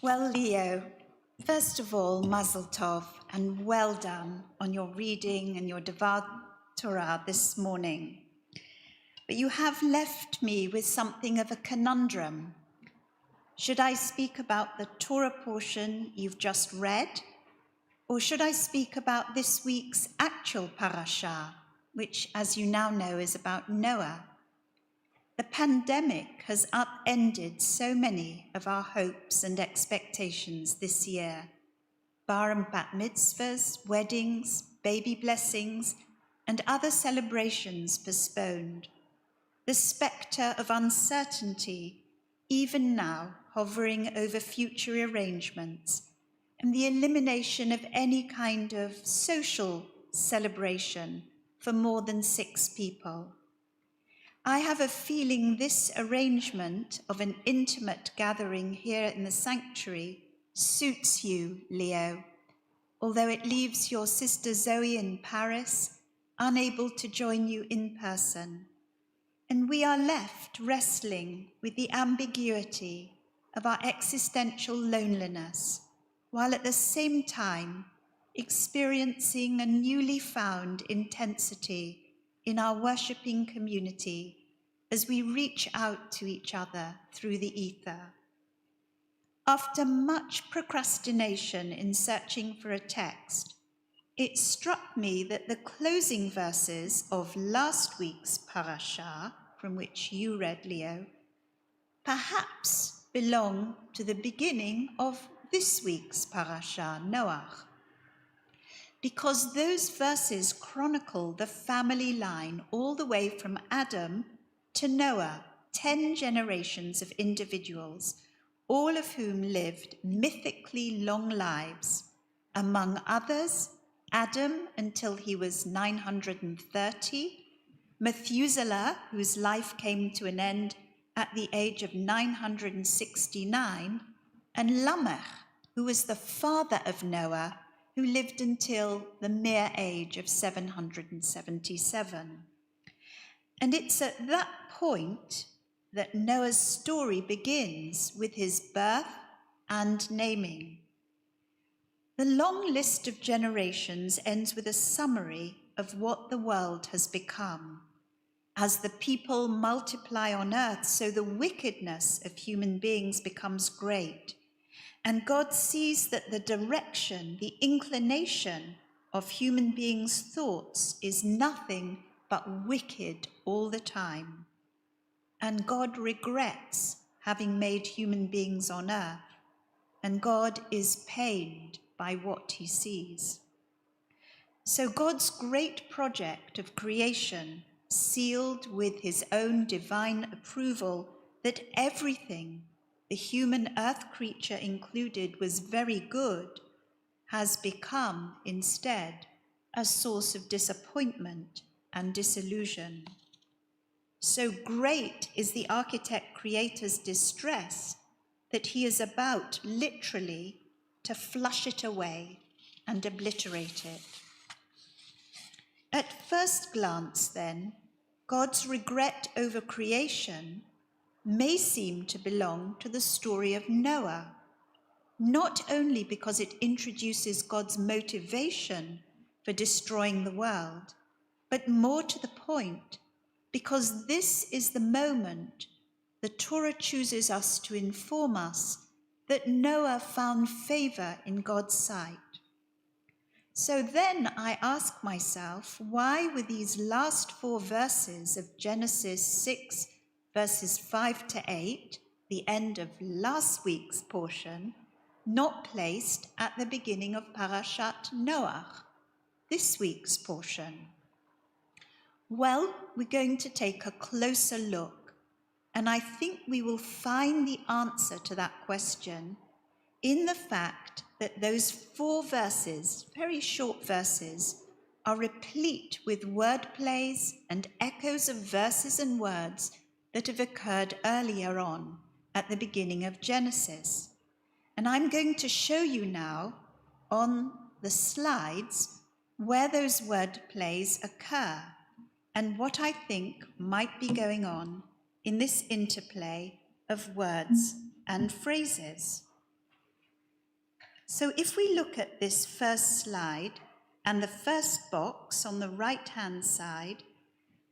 Well, Leo, first of all, Mazel Tov, and well done on your reading and your Devar Torah this morning. But you have left me with something of a conundrum. Should I speak about the Torah portion you've just read, or should I speak about this week's actual parasha, which, as you now know, is about Noah? The pandemic has upended so many of our hopes and expectations this year. Bar and bat mitzvahs, weddings, baby blessings, and other celebrations postponed. The spectre of uncertainty, even now, hovering over future arrangements, and the elimination of any kind of social celebration for more than 6 people. I have a feeling this arrangement of an intimate gathering here in the sanctuary suits you, Leo, although it leaves your sister Zoe in Paris unable to join you in person. And we are left wrestling with the ambiguity of our existential loneliness, while at the same time experiencing a newly found intensity in our worshipping community as we reach out to each other through the ether. After much procrastination in searching for a text, it struck me that the closing verses of last week's parasha, from which you read, Leo, perhaps belong to the beginning of this week's parasha, Noah, because those verses chronicle the family line all the way from Adam to Noah, 10 generations of individuals, all of whom lived mythically long lives. Among others, Adam until he was 930, Methuselah, whose life came to an end at the age of 969, and Lamech, who was the father of Noah, who lived until the mere age of 777. And it's at that point that Noah's story begins with his birth and naming. The long list of generations ends with a summary of what the world has become. As the people multiply on earth, so the wickedness of human beings becomes great. And God sees that the direction, the inclination of human beings' thoughts is nothing but wicked all the time. And God regrets having made human beings on earth, and God is pained by what he sees. So God's great project of creation, sealed with his own divine approval that everything, the human earth creature included, was very good, has become instead a source of disappointment and disillusion. So great is the architect-creator's distress that he is about, literally, to flush it away and obliterate it. At first glance, then, God's regret over creation may seem to belong to the story of Noah, not only because it introduces God's motivation for destroying the world, but more to the point, because this is the moment the Torah chooses us to inform us that Noah found favor in God's sight. So then I ask myself, why were these last 4 verses of Genesis 6, verses 5 to 8, the end of last week's portion, not placed at the beginning of Parashat Noah, this week's portion? Well, we're going to take a closer look, and I think we will find the answer to that question in the fact that those 4 verses, very short verses, are replete with word plays and echoes of verses and words that have occurred earlier on at the beginning of Genesis. And I'm going to show you now on the slides where those word plays occur and what I think might be going on in this interplay of words and phrases. So if we look at this first slide and the first box on the right-hand side,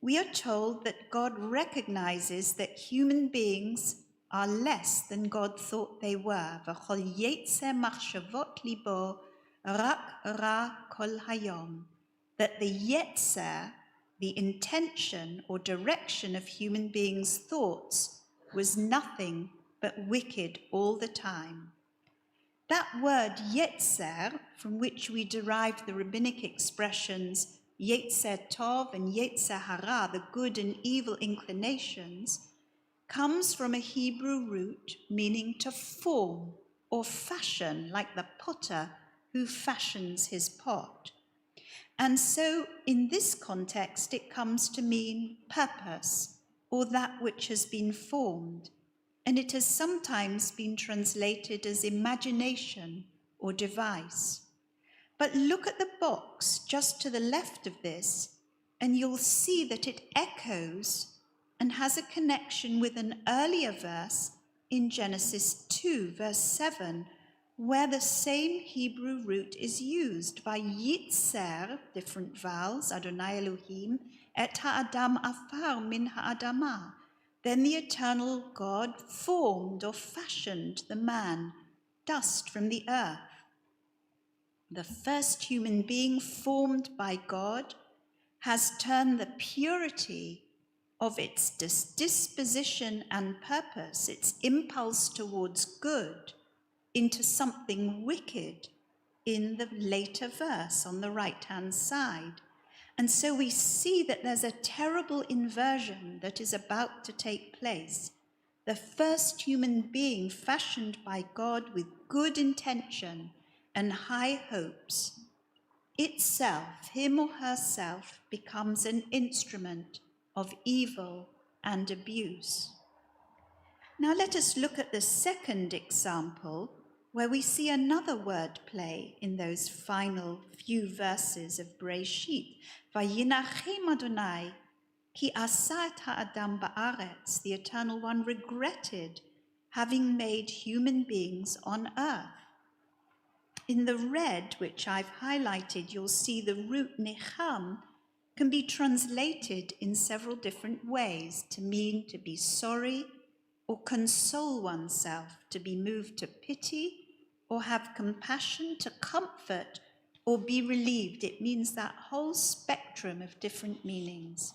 we are told that God recognizes that human beings are less than God thought they were. V'chol yetzer machshavot libo rak ra kol hayom. That the yetzer, the intention or direction of human beings' thoughts, was nothing but wicked all the time. That word yetzer, from which we derive the rabbinic expressions yetzer tov and yetzer hara, the good and evil inclinations, comes from a Hebrew root meaning to form or fashion, like the potter who fashions his pot. And so in this context, it comes to mean purpose, or that which has been formed. And it has sometimes been translated as imagination or device. But look at the box just to the left of this, and you'll see that it echoes and has a connection with an earlier verse in Genesis 2, verse 7, where the same Hebrew root is used by Yitzer, different vowels, Adonai Elohim, et ha'adam afar min ha'adamah. Then the eternal God formed or fashioned the man, dust from the earth. The first human being formed by God has turned the purity of its disposition and purpose, its impulse towards good, into something wicked in the later verse on the right-hand side. And so we see that there's a terrible inversion that is about to take place. The first human being fashioned by God with good intention and high hopes, itself, him or herself, becomes an instrument of evil and abuse. Now let us look at the second example, where we see another word play in those final few verses of Bereshit. Vayinachem Adonai, ki asa et ha'adam ba'aretz. The Eternal One regretted having made human beings on earth. In the red, which I've highlighted, you'll see the root necham can be translated in several different ways to mean to be sorry, or console oneself, to be moved to pity, or have compassion, to comfort, or be relieved. It means that whole spectrum of different meanings.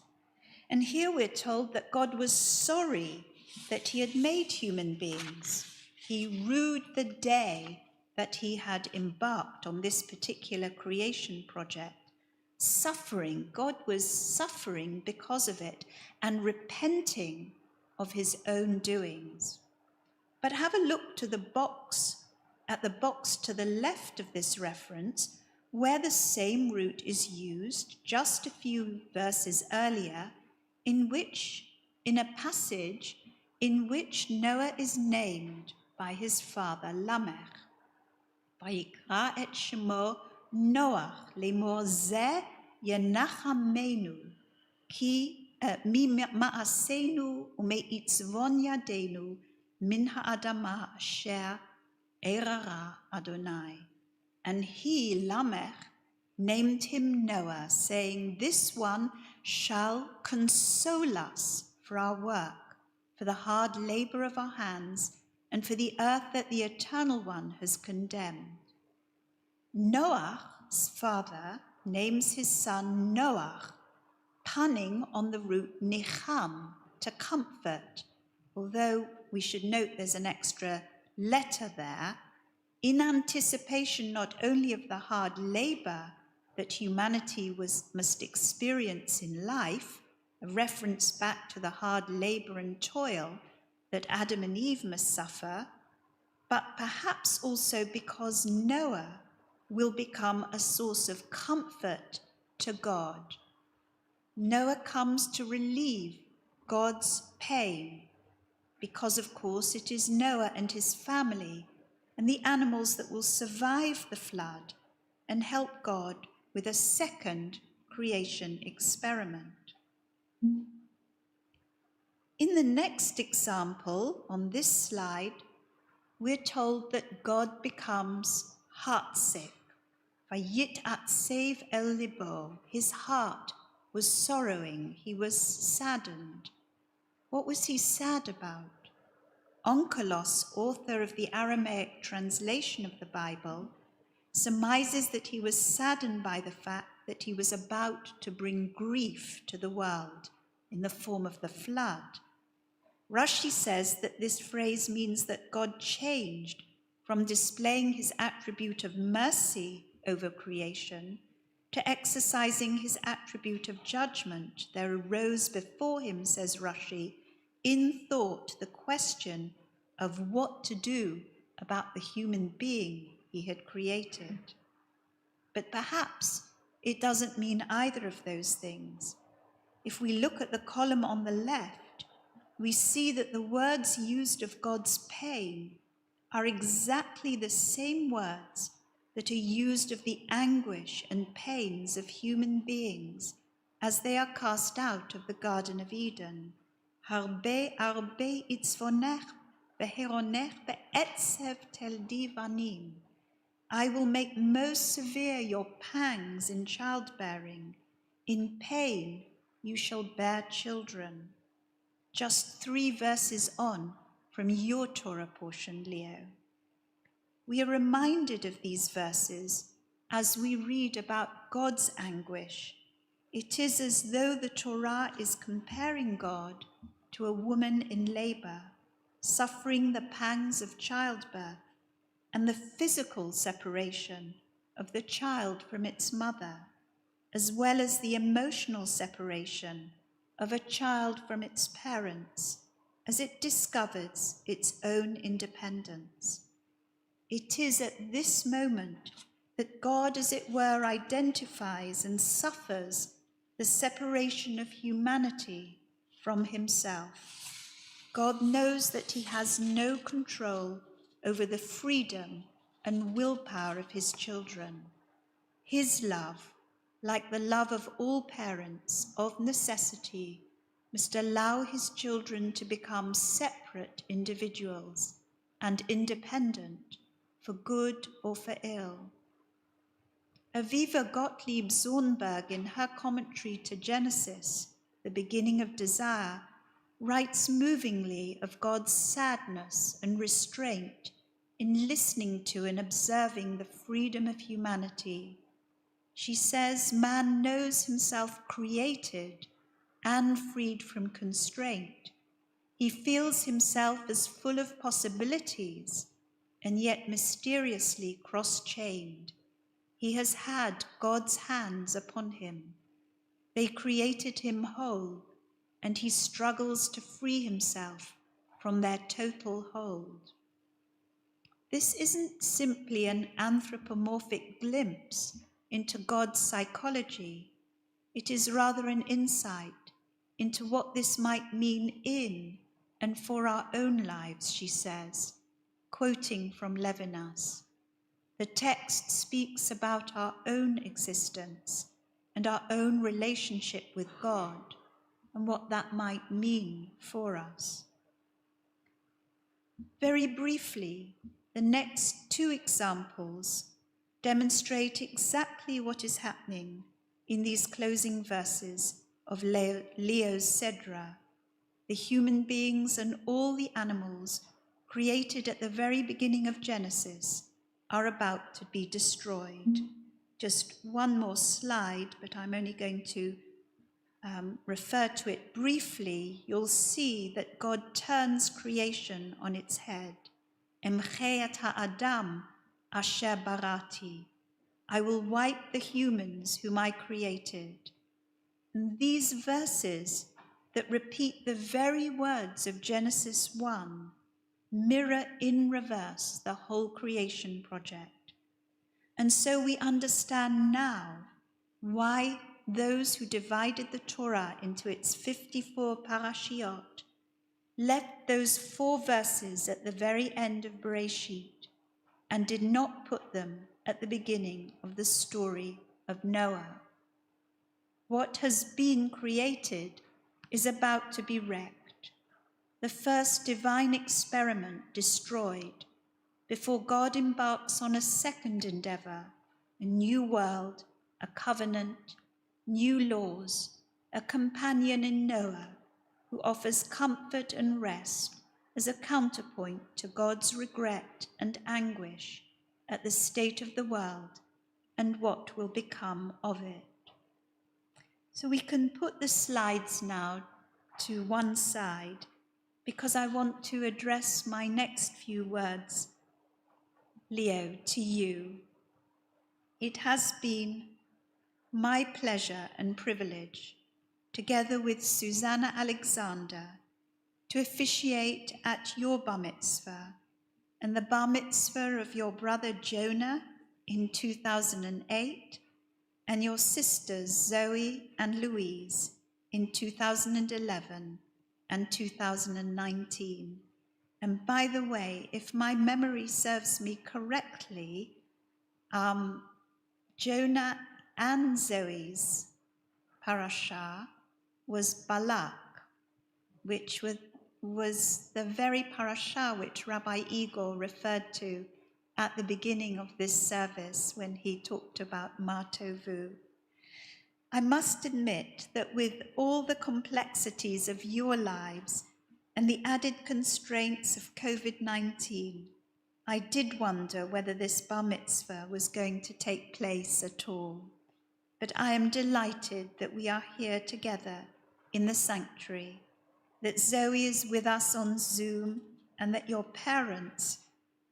And here we're told that God was sorry that he had made human beings. He rued the day that he had embarked on this particular creation project. Suffering, God was suffering because of it and repenting of his own doings. But have a look to the box, at the box to the left of this reference, where the same root is used just a few verses earlier, in a passage in which Noah is named by his father Lamech. Vayikra et shemo Noach lemor zeh yenachamenu ki ma'asenu u'meitzvon yadenu min ha'adama asher erara Adonai. And he, Lamech, named him Noah, saying, this one shall console us for our work, for the hard labor of our hands, and for the earth that the Eternal One has condemned. Noach's father names his son Noach, punning on the root nicham, to comfort, although we should note there's an extra letter there, in anticipation not only of the hard labor that humanity must experience in life, a reference back to the hard labor and toil that Adam and Eve must suffer, but perhaps also because Noah will become a source of comfort to God. Noah comes to relieve God's pain because, of course, it is Noah and his family and the animals that will survive the flood and help God with a second creation experiment. In the next example on this slide, we're told that God becomes heartsick. Vayit'atsev el libo. His heart was sorrowing. He was saddened. What was he sad about? Onkelos, author of the Aramaic translation of the Bible, surmises that he was saddened by the fact that he was about to bring grief to the world in the form of the flood. Rashi says that this phrase means that God changed from displaying his attribute of mercy over creation to exercising his attribute of judgment. There arose before him, says Rashi, in thought the question of what to do about the human being he had created. But perhaps it doesn't mean either of those things. If we look at the column on the left, we see that the words used of God's pain are exactly the same words that are used of the anguish and pains of human beings as they are cast out of the Garden of Eden. Harbe arbe itzvonech beheronech be'etzev tel divanim. I will make most severe your pangs in childbearing. In pain you shall bear children. Just 3 verses on from your Torah portion, Leo. We are reminded of these verses as we read about God's anguish. It is as though the Torah is comparing God to a woman in labor, suffering the pangs of childbirth and the physical separation of the child from its mother, as well as the emotional separation of a child from its parents as it discovers its own independence. It is at this moment that God, as it were, identifies and suffers the separation of humanity from himself. God knows that he has no control over the freedom and willpower of his children. His love, like the love of all parents, of necessity, must allow his children to become separate individuals and independent, for good or for ill. Aviva Gottlieb Zornberg, in her commentary to Genesis, the beginning of desire, writes movingly of God's sadness and restraint in listening to and observing the freedom of humanity. She says, man knows himself created and freed from constraint. He feels himself as full of possibilities and yet mysteriously cross-chained. He has had God's hands upon him. They created him whole, and he struggles to free himself from their total hold. This isn't simply an anthropomorphic glimpse into God's psychology. It is rather an insight into what this might mean in and for our own lives, she says, quoting from Levinas. The text speaks about our own existence and our own relationship with God and what that might mean for us. Very briefly, the next 2 examples demonstrate exactly what is happening in these closing verses of Leo's Sedra. The human beings and all the animals created at the very beginning of Genesis are about to be destroyed. Just one more slide, but I'm only going to refer to it briefly. You'll see that God turns creation on its head. Emche et ha'adam asher barati. I will wipe the humans whom I created. And these verses that repeat the very words of Genesis 1 mirror in reverse the whole creation project. And so we understand now why those who divided the Torah into its 54 parashiot left those 4 verses at the very end of Bereshit and did not put them at the beginning of the story of Noah. What has been created is about to be wrecked. The first divine experiment destroyed. before God embarks on a second endeavor, a new world, a covenant, new laws, a companion in Noah who offers comfort and rest as a counterpoint to God's regret and anguish at the state of the world and what will become of it. So we can put the slides now to one side because I want to address my next few words, Leo, to you. It has been my pleasure and privilege, together with Susanna Alexandra, to officiate at your bar mitzvah and the bar mitzvah of your brother Jonah in 2008 and your sisters Zoe and Louise in 2011 and 2019. And by the way, if my memory serves me correctly, Jonah and Zoe's parashah was Balak, which was the very parashah which Rabbi Igor referred to at the beginning of this service when he talked about Ma Tovu. I must admit that with all the complexities of your lives and the added constraints of COVID-19, I did wonder whether this bar mitzvah was going to take place at all. But I am delighted that we are here together in the sanctuary, that Zoe is with us on Zoom, and that your parents,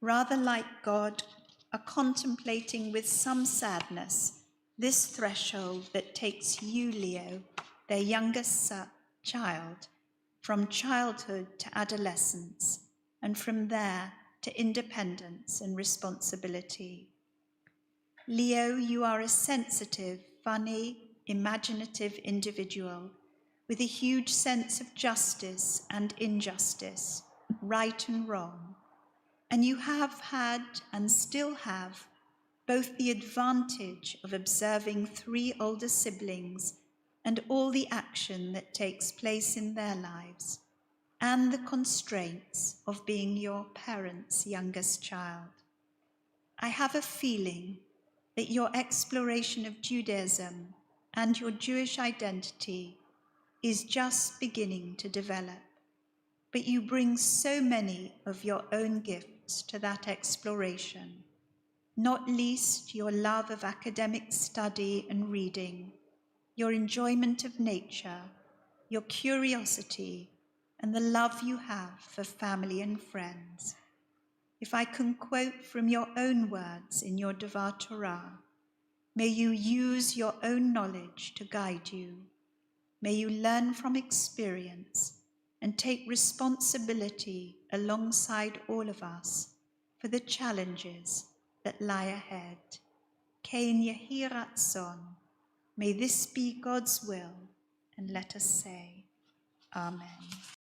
rather like God, are contemplating with some sadness this threshold that takes you, Leo, their youngest child, from childhood to adolescence, and from there to independence and responsibility. Leo, you are a sensitive, funny, imaginative individual with a huge sense of justice and injustice, right and wrong. And you have had and still have both the advantage of observing 3 older siblings and all the action that takes place in their lives, and the constraints of being your parents' youngest child. I have a feeling that your exploration of Judaism and your Jewish identity is just beginning to develop, but you bring so many of your own gifts to that exploration, not least your love of academic study and reading, your enjoyment of nature, your curiosity, and the love you have for family and friends. If I can quote from your own words in your Devar Torah, may you use your own knowledge to guide you. May you learn from experience and take responsibility alongside all of us for the challenges that lie ahead. Kein Yehi Ratzon. May this be God's will, and let us say, Amen.